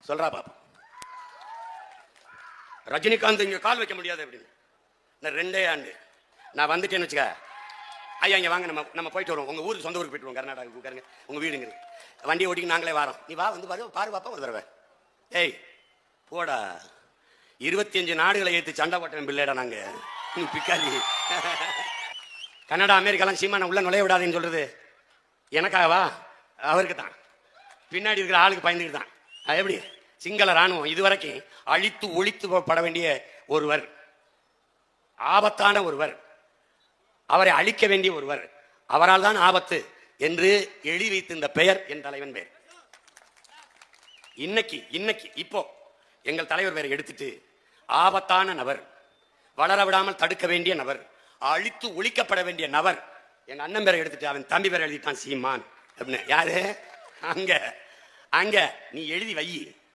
சொல்றா பாப்பா. ரஜினிகாந்த் இங்க கால் வைக்க முடியாது அப்படின்னு. நான் 2 ஆண்டு நான் வந்துட்டேன்னு வச்சுக்க, ஐயா இங்க வாங்க, நம்ம போயிட்டு வரோம். உங்க ஊருக்கு, சொந்த ஊருக்கு போயிட்டு வரோம், கர்நாடகா உட்காருங்க, உங்க வீடுங்க, வண்டியை ஓட்டிக்கு நாங்களே வரோம், நீ வா வந்து பாரு பாப்பா ஒரு தடவை. ஏய் போடா, 25 நாடுகளை ஏற்று சண்டை போட்டேன் பிள்ளைடா நாங்க. பிக்காலி கனடா அமெரிக்காலாம் சீமான உள்ள நுழைய விடாதுன்னு சொல்றது எனக்காகவா? அவருக்கு தான், பின்னாடி இருக்கிற ஆளுக்கு பயந்துக்கிட்டு தான். எப்படி சிங்கள ராணுவம் இதுவரைக்கும் அழித்து ஒழித்து பட வேண்டிய ஒருவர், ஆபத்தான ஒருவர், அவரை அழிக்க வேண்டிய ஒருவர், அவரால் தான் ஆபத்து என்று எழுதி வைத்து இந்த பெயர் என் தலைவன் பெயர். இன்னைக்கு இப்போ எங்கள் தலைவர் பெயரை எடுத்துட்டு ஆபத்தான நபர், வளர விடாமல் தடுக்க வேண்டிய நபர், அழித்து ஒழிக்கப்பட வேண்டிய நபர், எங்க அண்ணன் பேரை எடுத்துட்டு அவன் தம்பி பேரை எழுதிட்டான் சீமான் அப்படின்னு. யாரு? அங்க நீ எழுதி வை.